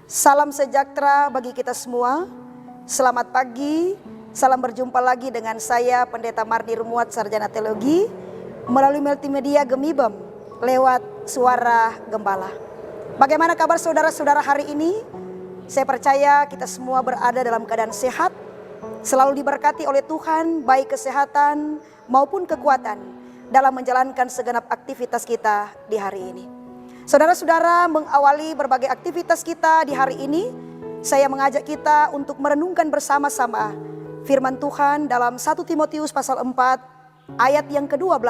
Salam sejahtera bagi kita semua. Selamat pagi, salam berjumpa lagi dengan saya Pendeta Marni Rumuat, Sarjana Teologi, melalui multimedia Gemibem lewat Suara Gembala. Bagaimana kabar saudara-saudara hari ini? Saya percaya kita semua berada dalam keadaan sehat, selalu diberkati oleh Tuhan, baik kesehatan maupun kekuatan dalam menjalankan segenap aktivitas kita di hari ini. Saudara-saudara, mengawali berbagai aktivitas kita di hari ini, saya mengajak kita untuk merenungkan bersama-sama firman Tuhan dalam 1 Timotius pasal 4 ayat yang ke-12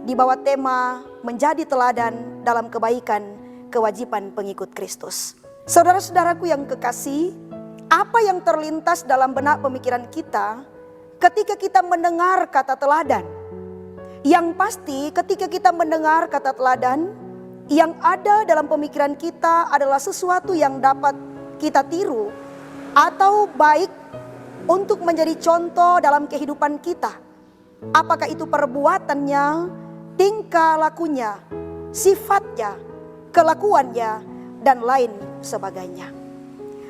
di bawah tema menjadi teladan dalam kebaikan kewajiban pengikut Kristus. Saudara-saudaraku yang kekasih, apa yang terlintas dalam benak pemikiran kita ketika kita mendengar kata teladan? Yang pasti ketika kita mendengar kata teladan, yang ada dalam pemikiran kita adalah sesuatu yang dapat kita tiru atau baik untuk menjadi contoh dalam kehidupan kita. Apakah itu perbuatannya, tingkah lakunya, sifatnya, kelakuannya, dan lain sebagainya.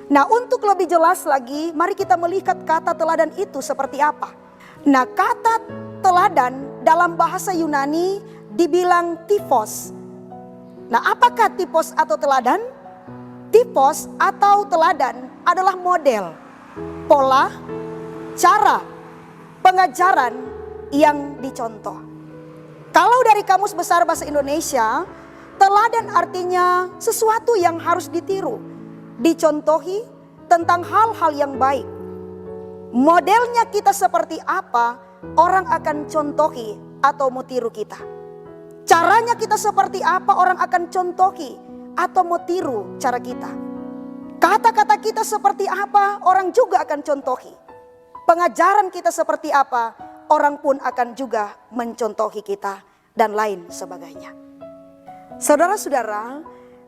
Nah, untuk lebih jelas lagi, mari kita melihat kata teladan itu seperti apa. Nah, kata teladan dalam bahasa Yunani dibilang typos. Nah, apakah typos atau teladan? Typos atau teladan adalah model, pola, cara, pengajaran yang dicontoh. Kalau dari Kamus Besar Bahasa Indonesia, teladan artinya sesuatu yang harus ditiru, dicontohi tentang hal-hal yang baik. Modelnya kita seperti apa, orang akan contohi atau mau tiru kita. Caranya kita seperti apa, orang akan contohi atau mau tiru cara kita. Kata-kata kita seperti apa, orang juga akan contohi. Pengajaran kita seperti apa, orang pun akan juga mencontohi kita dan lain sebagainya. Saudara-saudara,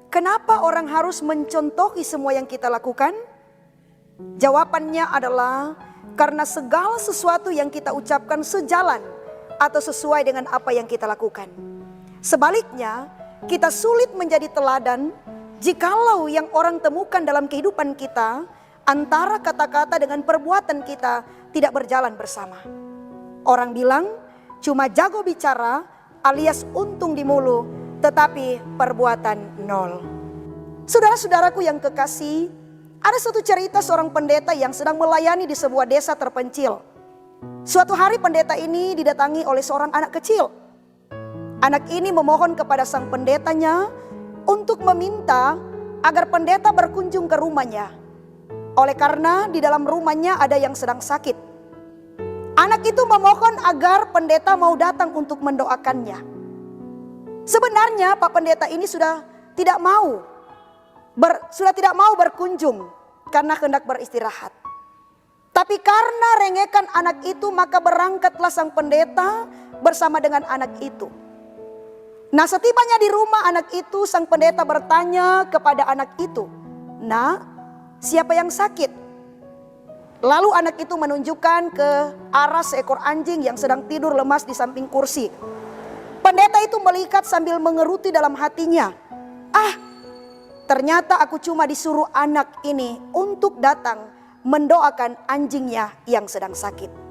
kenapa orang harus mencontohi semua yang kita lakukan? Jawabannya adalah karena segala sesuatu yang kita ucapkan sejalan atau sesuai dengan apa yang kita lakukan. Sebaliknya, kita sulit menjadi teladan jikalau yang orang temukan dalam kehidupan kita antara kata-kata dengan perbuatan kita tidak berjalan bersama. Orang bilang cuma jago bicara alias untung di mulut, tetapi perbuatan nol. Saudara-saudaraku yang kekasih, ada satu cerita seorang pendeta yang sedang melayani di sebuah desa terpencil. Suatu hari pendeta ini didatangi oleh seorang anak kecil. Anak ini memohon kepada sang pendetanya untuk meminta agar pendeta berkunjung ke rumahnya. Oleh karena di dalam rumahnya ada yang sedang sakit. Anak itu memohon agar pendeta mau datang untuk mendoakannya. Sebenarnya Pak Pendeta ini sudah tidak mau berkunjung karena hendak beristirahat. Tapi karena rengekan anak itu, maka berangkatlah sang pendeta bersama dengan anak itu. Nah, setibanya di rumah anak itu, sang pendeta bertanya kepada anak itu, "Nak, siapa yang sakit?" Lalu anak itu menunjukkan ke arah seekor anjing yang sedang tidur lemas di samping kursi. Pendeta itu melihat sambil mengeruti dalam hatinya, ternyata aku cuma disuruh anak ini untuk datang mendoakan anjingnya yang sedang sakit.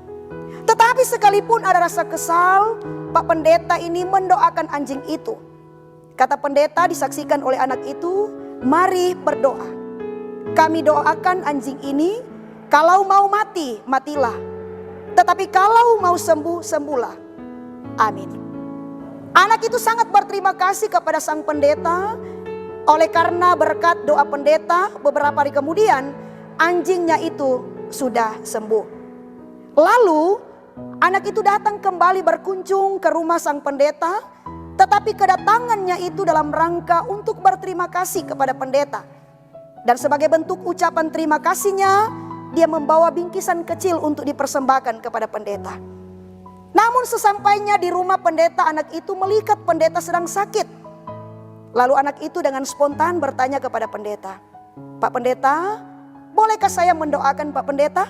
Tetapi sekalipun ada rasa kesal, Pak Pendeta ini mendoakan anjing itu. Kata pendeta disaksikan oleh anak itu, "Mari berdoa. Kami doakan anjing ini, kalau mau mati, matilah. Tetapi kalau mau sembuh, sembuhlah. Amin." Anak itu sangat berterima kasih kepada sang pendeta. Oleh karena berkat doa pendeta, beberapa hari kemudian anjingnya itu sudah sembuh. Lalu anak itu datang kembali berkunjung ke rumah sang pendeta, tetapi kedatangannya itu dalam rangka untuk berterima kasih kepada pendeta. Dan sebagai bentuk ucapan terima kasihnya, dia membawa bingkisan kecil untuk dipersembahkan kepada pendeta. Namun sesampainya di rumah pendeta, anak itu melihat pendeta sedang sakit. Lalu anak itu dengan spontan bertanya kepada pendeta, "Pak Pendeta, bolehkah saya mendoakan Pak Pendeta?"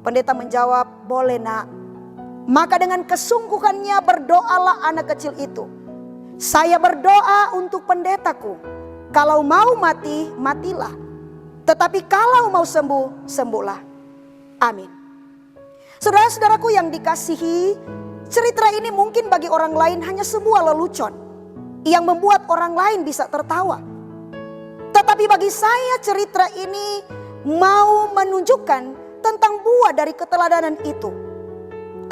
Pendeta menjawab, "Boleh nak." Maka dengan kesungguhannya berdoalah anak kecil itu. "Saya berdoa untuk pendetaku. Kalau mau mati, matilah. Tetapi kalau mau sembuh, sembuhlah. Amin. Saudara-saudaraku yang dikasihi, cerita ini mungkin bagi orang lain hanya sebuah lelucon yang membuat orang lain bisa tertawa. Tetapi bagi saya cerita ini mau menunjukkan tentang buah dari keteladanan itu.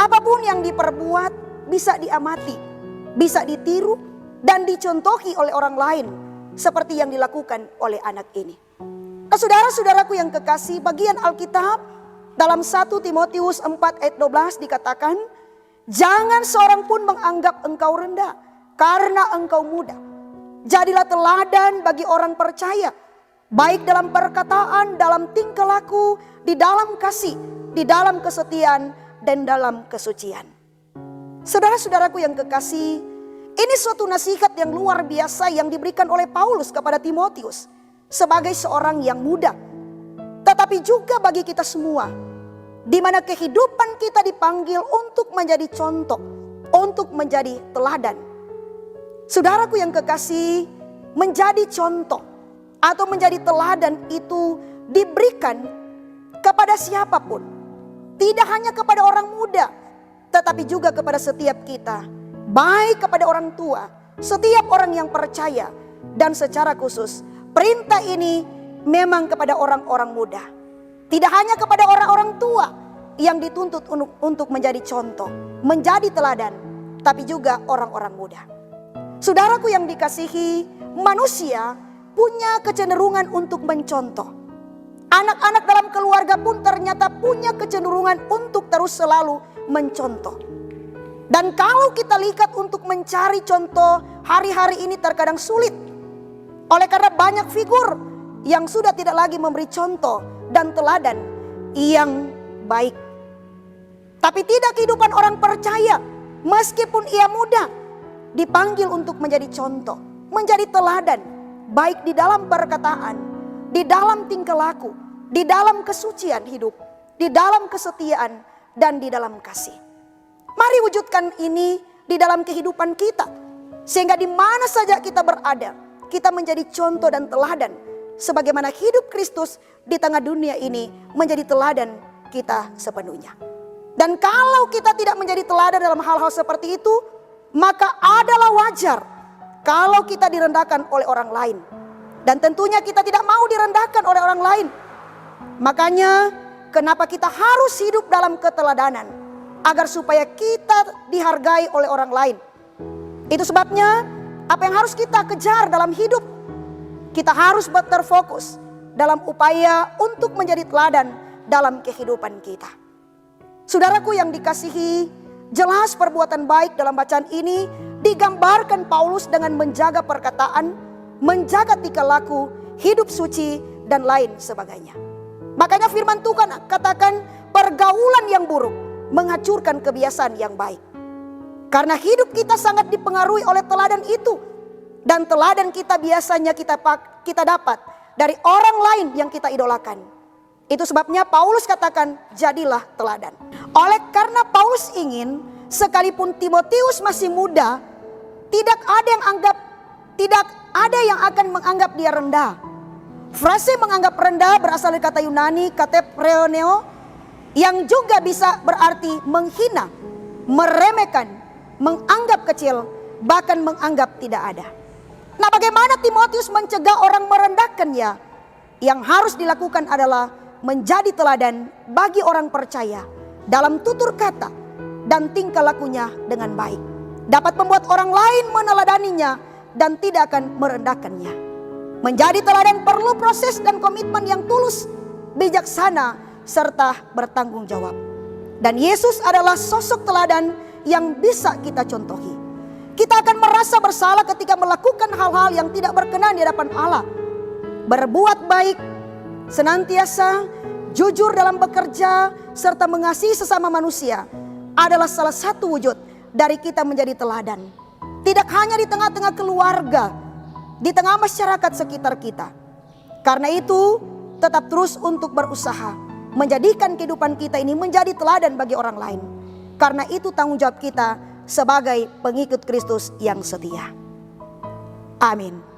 Apapun yang diperbuat bisa diamati, bisa ditiru dan dicontohi oleh orang lain seperti yang dilakukan oleh anak ini. Nah, saudara-saudaraku yang kekasih, bagian Alkitab dalam 1 Timotius 4 ayat 12 dikatakan, jangan seorang pun menganggap engkau rendah karena engkau muda. Jadilah teladan bagi orang percaya, baik dalam perkataan, dalam tingkah laku, di dalam kasih, di dalam kesetiaan, dan dalam kesucian. Saudara-saudaraku yang kekasih, ini suatu nasihat yang luar biasa yang diberikan oleh Paulus kepada Timotius sebagai seorang yang muda. Tetapi juga bagi kita semua, di mana kehidupan kita dipanggil untuk menjadi contoh, untuk menjadi teladan. Saudaraku yang kekasih, menjadi contoh atau menjadi teladan itu diberikan kepada siapapun. Tidak hanya kepada orang muda, tetapi juga kepada setiap kita. Baik kepada orang tua, setiap orang yang percaya, dan secara khusus perintah ini memang kepada orang-orang muda. Tidak hanya kepada orang-orang tua yang dituntut untuk menjadi contoh, menjadi teladan, tapi juga orang-orang muda. Saudaraku yang dikasihi, manusia punya kecenderungan untuk mencontoh. Anak-anak dalam keluarga pun ternyata punya kecenderungan untuk terus selalu mencontoh. Dan kalau kita lihat untuk mencari contoh hari-hari ini terkadang sulit. Oleh karena banyak figur yang sudah tidak lagi memberi contoh dan teladan yang baik. Tapi tidak kehidupan orang percaya, meskipun ia muda, dipanggil untuk menjadi contoh, menjadi teladan, baik di dalam perkataan, di dalam tingkah laku, di dalam kesucian hidup, di dalam kesetiaan, dan di dalam kasih. Mari wujudkan ini di dalam kehidupan kita, sehingga di mana saja kita berada, kita menjadi contoh dan teladan, sebagaimana hidup Kristus di tengah dunia ini menjadi teladan kita sepenuhnya. Dan kalau kita tidak menjadi teladan dalam hal-hal seperti itu, maka adalah wajar kalau kita direndahkan oleh orang lain. Dan tentunya kita tidak mau direndahkan oleh orang lain. Makanya kenapa kita harus hidup dalam keteladanan, agar supaya kita dihargai oleh orang lain. Itu sebabnya apa yang harus kita kejar dalam hidup, kita harus terfokus dalam upaya untuk menjadi teladan dalam kehidupan kita. Saudaraku yang dikasihi, jelas perbuatan baik dalam bacaan ini digambarkan Paulus dengan menjaga perkataan, menjaga tingkah laku, hidup suci, dan lain sebagainya. Makanya firman Tuhan katakan pergaulan yang buruk menghancurkan kebiasaan yang baik. Karena hidup kita sangat dipengaruhi oleh teladan itu. Dan teladan kita biasanya kita dapat dari orang lain yang kita idolakan. Itu sebabnya Paulus katakan jadilah teladan. Oleh karena Paulus ingin sekalipun Timotius masih muda, tidak ada yang akan menganggap dia rendah. Frase menganggap rendah berasal dari kata Yunani katepreoneo, yang juga bisa berarti menghina, meremehkan, menganggap kecil, bahkan menganggap tidak ada. Nah, bagaimana Timotius mencegah orang merendahkannya? Yang harus dilakukan adalah menjadi teladan bagi orang percaya dalam tutur kata dan tingkah lakunya dengan baik. Dapat membuat orang lain meneladaninya dan tidak akan merendahkannya. Menjadi teladan perlu proses dan komitmen yang tulus, bijaksana, serta bertanggung jawab. Dan Yesus adalah sosok teladan yang bisa kita contohi. Kita akan merasa bersalah ketika melakukan hal-hal yang tidak berkenan di hadapan Allah. Berbuat baik, senantiasa jujur dalam bekerja, serta mengasihi sesama manusia adalah salah satu wujud dari kita menjadi teladan. Tidak hanya di tengah-tengah keluarga, di tengah masyarakat sekitar kita. Karena itu tetap terus untuk berusaha menjadikan kehidupan kita ini menjadi teladan bagi orang lain. Karena itu tanggung jawab kita sebagai pengikut Kristus yang setia. Amin.